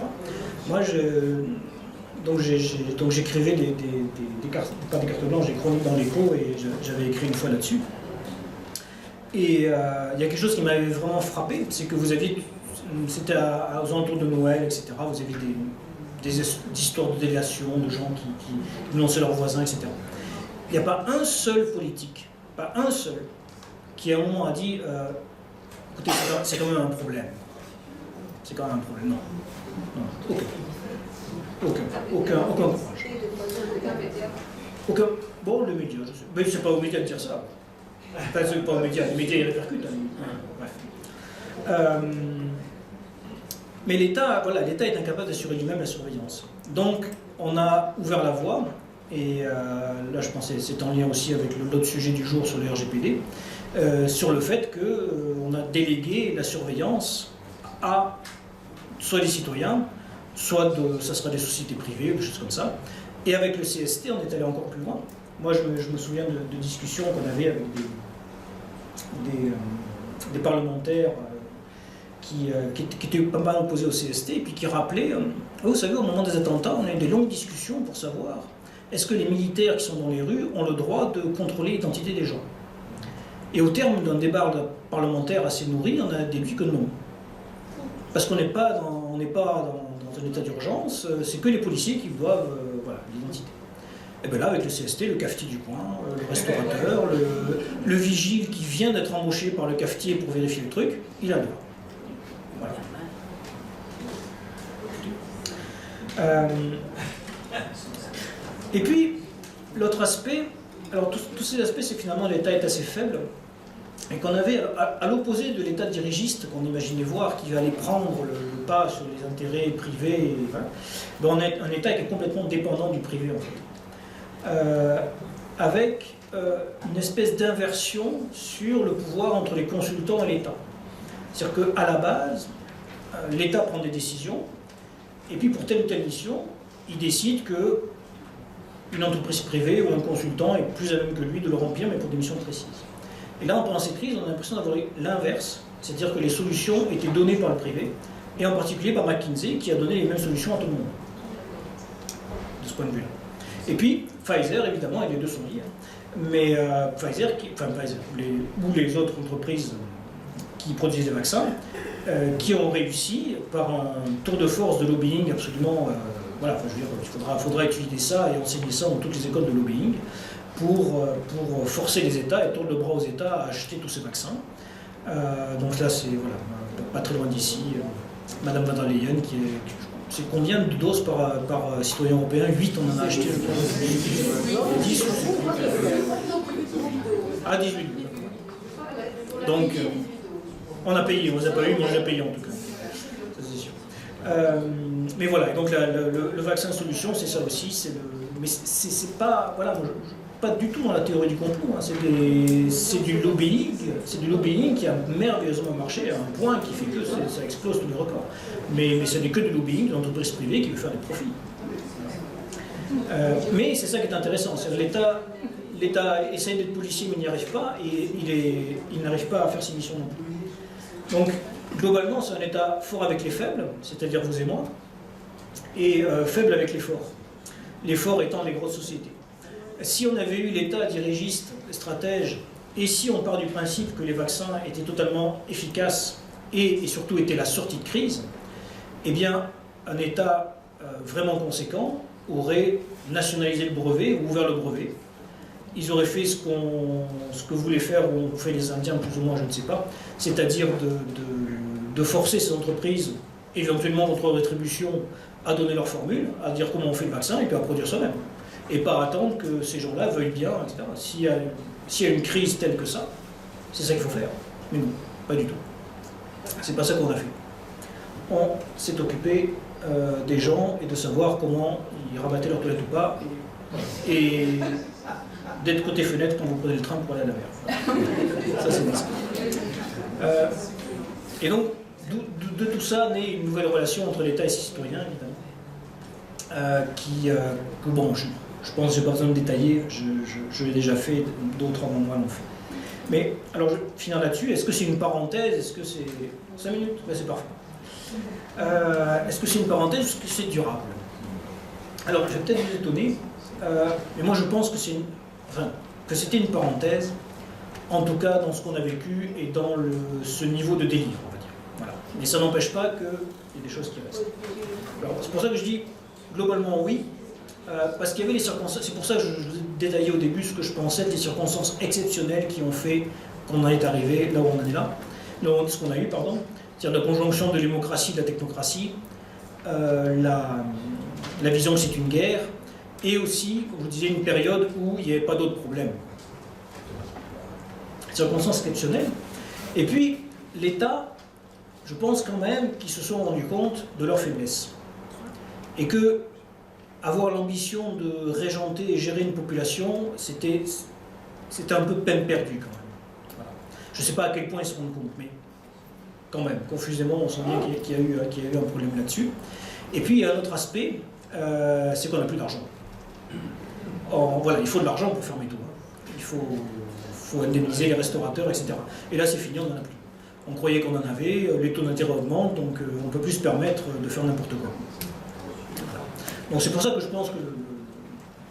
A: Moi, j'écrivais pas des cartes blanches, des chroniques dans l'écho, et j'avais écrit une fois là-dessus. Et il y a quelque chose qui m'avait vraiment frappé, c'est que vous aviez, c'était aux alentours de Noël, etc., vous aviez des histoires de délation, de gens qui dénonçaient leurs voisins, etc. Il n'y a pas un seul politique, pas un seul, qui à un moment a dit écoutez, c'est quand même un problème. C'est quand même un problème. Non. Aucun courage. Bon, les médias, je sais. Mais c'est pas aux médias de dire ça. Enfin, c'est pas aux médias, les médias ils répercutent. Bref. Mais l'État, voilà, l'État est incapable d'assurer lui-même la surveillance. Donc, on a ouvert la voie, et là je pense que c'est en lien aussi avec l'autre sujet du jour sur le RGPD, sur le fait qu'on a délégué la surveillance à soit des citoyens, soit ça sera des sociétés privées, ou des choses comme ça. Et avec le CST, on est allé encore plus loin. Moi, je me souviens de discussions qu'on avait avec des parlementaires qui étaient pas mal opposés au CST, et puis qui rappelaient, vous savez, au moment des attentats, on a eu des longues discussions pour savoir est-ce que les militaires qui sont dans les rues ont le droit de contrôler l'identité des gens. Et au terme d'un débat parlementaire assez nourri, on a déduit que non. Parce qu'on n'est pas dans un état d'urgence, c'est que les policiers qui doivent l'identité. Et bien là, avec le CST, le cafetier du coin, le restaurateur, le vigile qui vient d'être embauché par le cafetier pour vérifier le truc, il a le droit. Voilà. Et puis, l'autre aspect, alors tous ces aspects, c'est que finalement l'État est assez faible, et qu'on avait, à l'opposé de l'État dirigiste qu'on imaginait voir, qui allait prendre le pas sur les intérêts privés, voilà, ben on est un État qui est complètement dépendant du privé, en fait. Avec une espèce d'inversion sur le pouvoir entre les consultants et l'État. C'est-à-dire qu'à la base, l'État prend des décisions, et puis pour telle ou telle mission, il décide qu'une entreprise privée ou un consultant est plus à même que lui de le remplir, mais pour des missions précises. Et là, pendant cette crise, on a l'impression d'avoir l'inverse, c'est-à-dire que les solutions étaient données par le privé, et en particulier par McKinsey, qui a donné les mêmes solutions à tout le monde, de ce point de vue-là. Et puis, Pfizer, évidemment, et les deux sont liés, mais Pfizer, ou les autres entreprises qui produisent des vaccins, qui ont réussi, par un tour de force de lobbying absolument... voilà, je veux dire, il faudra étudier ça et enseigner ça dans toutes les écoles de lobbying, pour forcer les États et tordre le bras aux États à acheter tous ces vaccins. Donc là, c'est pas très loin d'ici, Madame Van der Leyen, c'est combien de doses par citoyen européen? 8, on en a acheté, je crois. 10 Ah, 18. Donc, on a payé, on ne les a pas eu, mais on les a payés en tout cas. Ça, c'est sûr. Mais voilà, donc le vaccin solution, c'est ça aussi. Mais c'est pas... Voilà, moi, pas du tout dans la théorie du complot, hein. C'est du lobbying qui a merveilleusement marché à un point qui fait que ça explose tous les records. Mais ce n'est que du lobbying d'une entreprise privée qui veut faire des profits. Mais c'est ça qui est intéressant, c'est que l'État essaie d'être policier mais n'y arrive pas, et il n'arrive pas à faire ses missions non plus. Donc globalement c'est un État fort avec les faibles, c'est-à-dire vous et moi, et faible avec les forts. Les forts étant les grosses sociétés. Si on avait eu l'État dirigiste, stratège, et si on part du principe que les vaccins étaient totalement efficaces et surtout étaient la sortie de crise, eh bien, un État vraiment conséquent aurait nationalisé le brevet ou ouvert le brevet. Ils auraient fait ce que voulaient faire, ou ont fait les Indiens plus ou moins, je ne sais pas, c'est-à-dire de forcer ces entreprises, éventuellement contre rétribution, à donner leur formule, à dire comment on fait le vaccin et puis à produire soi-même. Et pas attendre que ces gens-là veuillent bien, etc. S'il y a une crise telle que ça, c'est ça qu'il faut faire. Mais non, pas du tout. C'est pas ça qu'on a fait. On s'est occupé des gens et de savoir comment ils rabattaient leur toilette ou pas. Et d'être côté fenêtre quand vous prenez le train pour aller à la mer. Ça, c'est ça. Et donc, de tout ça naît une nouvelle relation entre l'État et ses citoyens, évidemment, que bon, je pense que je n'ai pas besoin de détailler, je l'ai déjà fait, d'autres avant moi l'ont fait. Mais, alors, je vais finir là-dessus. Est-ce que c'est une parenthèse? Est-ce que c'est 5 minutes? Ben, c'est parfait. Est-ce que c'est une parenthèse ou est-ce que c'est durable? Alors, je vais peut-être vous étonner, mais moi je pense que c'était une parenthèse, en tout cas dans ce qu'on a vécu et dans ce niveau de délire, on va dire. Voilà. Mais ça n'empêche pas qu'il y a des choses qui restent. Alors, c'est pour ça que je dis globalement oui, parce qu'il y avait les circonstances, c'est pour ça que je vous ai détaillé au début ce que je pensais être les circonstances exceptionnelles qui ont fait qu'on en est arrivé là où on en est là, ce qu'on a eu, pardon, c'est-à-dire la conjonction de l'hémocratie et de la technocratie, la vision que c'est une guerre, et aussi, comme je vous disais, une période où il n'y avait pas d'autres problèmes. Circonstances exceptionnelles. Et puis, l'État, je pense quand même qu'ils se sont rendus compte de leur faiblesse. Et que avoir l'ambition de régenter et gérer une population, c'était un peu peine perdue quand même. Voilà. Je ne sais pas à quel point ils se rendent compte, mais quand même, confusément, on sent bien qu'il y a eu un problème là-dessus. Et puis, il y a un autre aspect, c'est qu'on n'a plus d'argent. Voilà, il faut de l'argent pour fermer tout. Il faut indemniser les restaurateurs, etc. Et là, c'est fini, on n'en a plus. On croyait qu'on en avait, les taux d'intérêt augmentent, donc on ne peut plus se permettre de faire n'importe quoi. Voilà. Donc c'est pour ça que je pense que...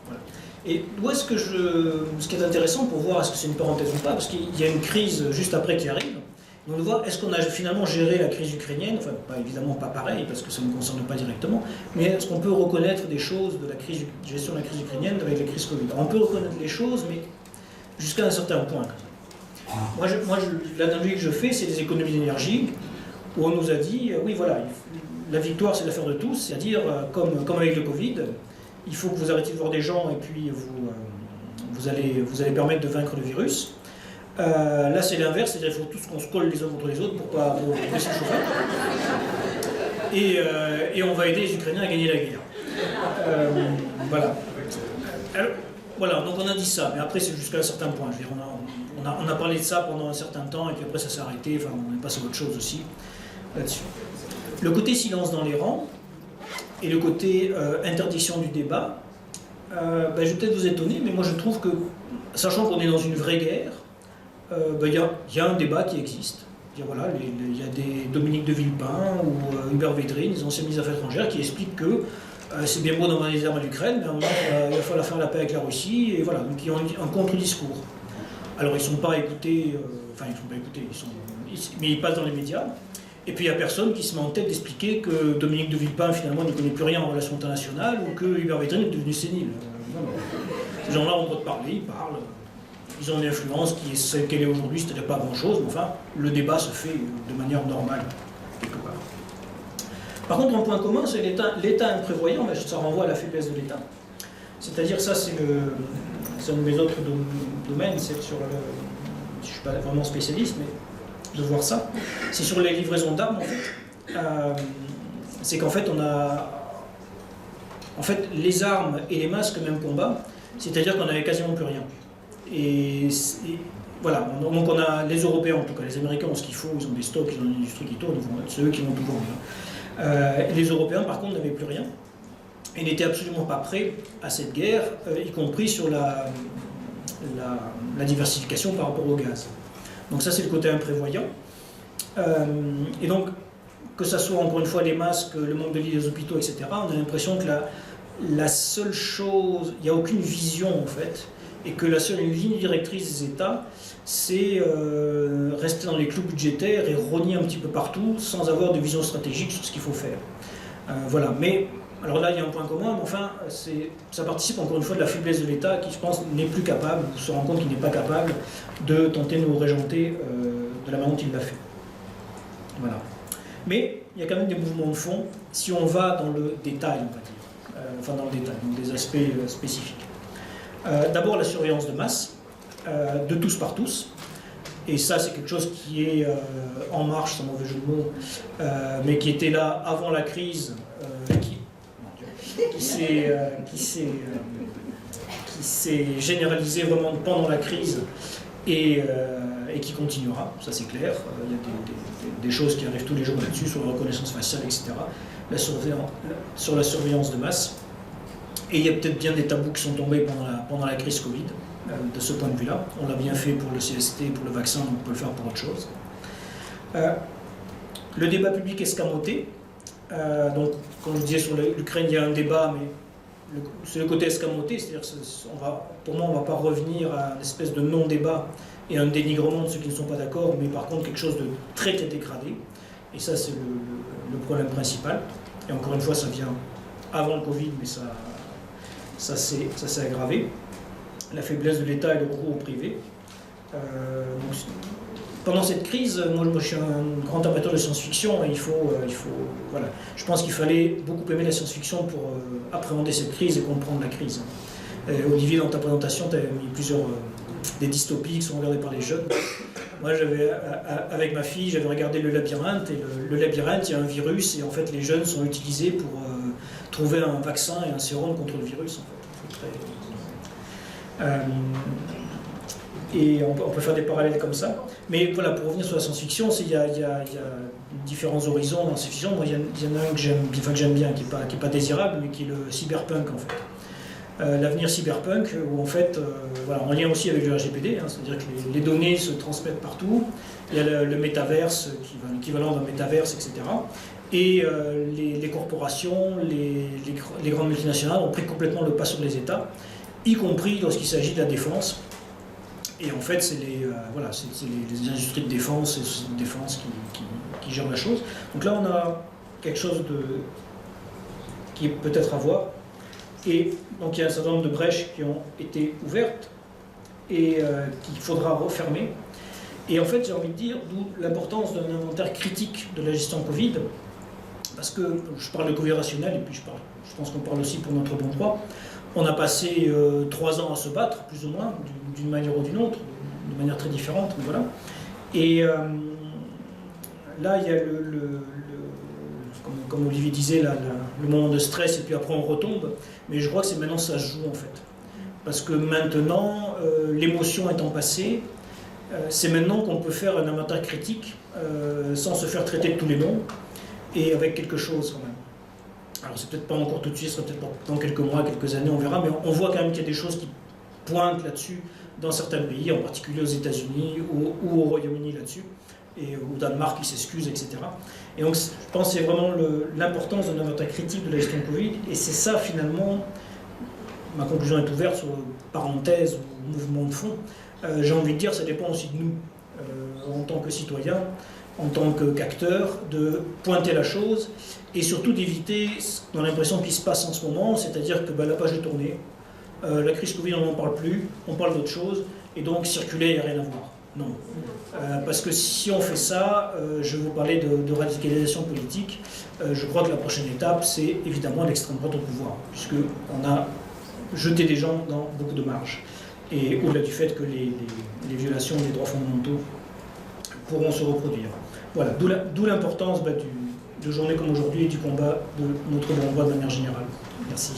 A: Voilà. Et où est-ce que ce qui est intéressant pour voir est-ce que c'est une parenthèse ou pas, parce qu'il y a une crise juste après qui arrive, donc de voir est-ce qu'on a finalement géré la crise ukrainienne, enfin évidemment pas pareil, parce que ça ne nous concerne pas directement, mais est-ce qu'on peut reconnaître des choses de la gestion de la crise ukrainienne avec la crise Covid? On peut reconnaître les choses, mais jusqu'à un certain point. Moi, l'analogie que je fais, c'est des économies d'énergie, où on nous a dit, oui voilà, la victoire c'est l'affaire de tous, c'est-à-dire, comme avec le Covid, il faut que vous arrêtiez de voir des gens et puis vous allez permettre de vaincre le virus. Là c'est l'inverse, c'est-à-dire qu'il faut tous qu'on se colle les uns contre les autres pour s'échauffer. Et on va aider les Ukrainiens à gagner la guerre. Voilà. Alors, voilà, donc on a dit ça, mais après c'est jusqu'à un certain point. Je veux dire, on a parlé de ça pendant un certain temps, et puis après ça s'est arrêté, enfin on est passé à autre chose aussi là-dessus. Le côté silence dans les rangs, et le côté interdiction du débat, je vais peut-être vous étonner, mais moi je trouve que, sachant qu'on est dans une vraie guerre, il y a un débat qui existe. Il y a des Dominique de Villepin ou Hubert Védrine, les anciens ministres des Affaires étrangères, qui expliquent que c'est bien beau d'envoyer des armes à l'Ukraine, mais à un moment, il va falloir faire la paix avec la Russie, et voilà, donc ils ont un contre-discours. Alors ils ne sont pas écoutés, mais ils passent dans les médias, et puis il n'y a personne qui se met en tête d'expliquer que Dominique de Villepin finalement ne connaît plus rien en relations internationales, ou que Hubert Védrine est devenu sénile. Ces gens-là ont le droit de parler, ils parlent, ils ont une influence qui est celle qu'elle est aujourd'hui, c'est-à-dire pas grand-chose, mais enfin, le débat se fait de manière normale, quelque part. Par contre, un point commun, c'est l'État imprévoyant, mais ça renvoie à la faiblesse de l'État. C'est-à-dire, ça, c'est un de mes autres domaines, c'est sur le... Je ne suis pas vraiment spécialiste, mais de voir ça. C'est sur les livraisons d'armes, en fait. C'est qu'en fait, on a... En fait, les armes et les masques, même combat, c'est-à-dire qu'on n'avait quasiment plus rien. Et voilà, donc on a les Européens, en tout cas, les Américains ont ce qu'il faut, ils ont des stocks, ils ont une industrie qui tourne, c'est eux qui vont tout vendre. Les Européens, par contre, n'avaient plus rien. Et n'étaient absolument pas prêts à cette guerre, y compris sur la diversification par rapport au gaz. Donc ça, c'est le côté imprévoyant. Et donc, que ça soit encore une fois les masques, le manque de lits des hôpitaux, etc., on a l'impression que la seule chose, il n'y a aucune vision en fait, et que la seule ligne directrice des États, c'est rester dans les clous budgétaires et rogner un petit peu partout sans avoir de vision stratégique sur ce qu'il faut faire. Voilà, mais alors là il y a un point commun, mais enfin ça participe encore une fois de la faiblesse de l'État qui je pense n'est plus capable, ou se rend compte qu'il n'est pas capable de tenter de nous régenter de la manière dont il l'a fait. Voilà. Mais il y a quand même des mouvements de fond si on va dans le détail, on va dire. Enfin dans le détail, donc des aspects spécifiques. D'abord la surveillance de masse, de tous par tous, et ça c'est quelque chose qui est en marche, sans mauvais jeu de mots, mais qui était là avant la crise, qui s'est généralisé vraiment pendant la crise et qui continuera, ça c'est clair. Il y a des choses qui arrivent tous les jours là-dessus, sur la reconnaissance faciale, etc., sur la surveillance de masse. Et il y a peut-être bien des tabous qui sont tombés pendant la crise Covid, de ce point de vue-là. On l'a bien fait pour le CST, pour le vaccin, donc on peut le faire pour autre chose. Le débat public escamoté. Donc, comme je disais sur l'Ukraine, il y a un débat, mais c'est le côté escamoté, c'est-à-dire pour moi, on ne va pas revenir à une espèce de non-débat et un dénigrement de ceux qui ne sont pas d'accord, mais par contre quelque chose de très très dégradé. Et ça, c'est le problème principal. Et encore une fois, ça vient avant le Covid, mais ça s'est aggravé. La faiblesse de l'État et le recours au privé. Donc, pendant cette crise, moi je suis un grand amateur de science-fiction et voilà. Je pense qu'il fallait beaucoup aimer la science-fiction pour appréhender cette crise et comprendre la crise. Olivier, dans ta présentation, tu avais mis plusieurs des dystopies qui sont regardées par les jeunes. Moi, avec ma fille, j'avais regardé Le Labyrinthe, et le Labyrinthe, il y a un virus, et en fait, les jeunes sont utilisés pour trouver un vaccin et un sérum contre le virus, en fait. Et on peut faire des parallèles comme ça. Mais voilà, pour revenir sur la science-fiction, il y a différents horizons dans la science-fiction. Moi, il y en a un que j'aime bien, qui n'est pas désirable, mais qui est le cyberpunk, en fait. L'avenir cyberpunk, où en fait, voilà, en lien aussi avec le RGPD, hein, c'est-à-dire que les données se transmettent partout, il y a le métaverse, l'équivalent d'un métaverse, etc. Et les corporations, les grandes multinationales ont pris complètement le pas sur les États, y compris lorsqu'il s'agit de la défense. Et en fait, c'est les industries de défense et les sociétés de défense qui gèrent la chose. Donc là, on a quelque chose qui est peut-être à voir. Et donc il y a un certain nombre de brèches qui ont été ouvertes et qu'il faudra refermer. Et en fait, j'ai envie de dire, d'où l'importance d'un inventaire critique de la gestion Covid, parce que je parle de Covid rationnel, et puis je pense qu'on parle aussi pour notre bon droit. On a passé 3 ans à se battre, plus ou moins, d'une manière ou d'une autre, de manière très différente, mais voilà. Et là, il y a comme Olivier disait, le moment de stress, et puis après on retombe. Mais je crois que c'est maintenant ça se joue, en fait. Parce que maintenant, l'émotion étant passée, c'est maintenant qu'on peut faire un inventaire critique sans se faire traiter de tous les noms, et avec quelque chose quand même. Alors c'est peut-être pas encore tout de suite, ce sera peut-être dans quelques mois, quelques années, on verra, mais on voit quand même qu'il y a des choses qui pointent là-dessus dans certains pays, en particulier aux États-Unis ou au Royaume-Uni là-dessus, et au Danemark qui s'excuse, etc. Et donc je pense que c'est vraiment l'importance d'un inventaire critique de la gestion Covid, et c'est ça finalement, ma conclusion est ouverte sur parenthèse ou mouvement de fond. J'ai envie de dire, ça dépend aussi de nous, en tant que citoyens, en tant qu'acteurs, de pointer la chose et surtout d'éviter dans l'impression qu'il se passe en ce moment, c'est-à-dire que la page est tournée, la crise Covid on n'en parle plus, on parle d'autre chose, et donc circuler, il n'y a rien à voir. Non. Parce que si on fait ça, je vous parlais de radicalisation politique, je crois que la prochaine étape, c'est évidemment l'extrême droite au pouvoir, puisqu'on a jeté des gens dans beaucoup de marges. Et au-delà du fait que les violations des droits fondamentaux pourront se reproduire. Voilà, d'où l'importance de journées comme aujourd'hui et du combat de notre bon droit de manière générale. Merci.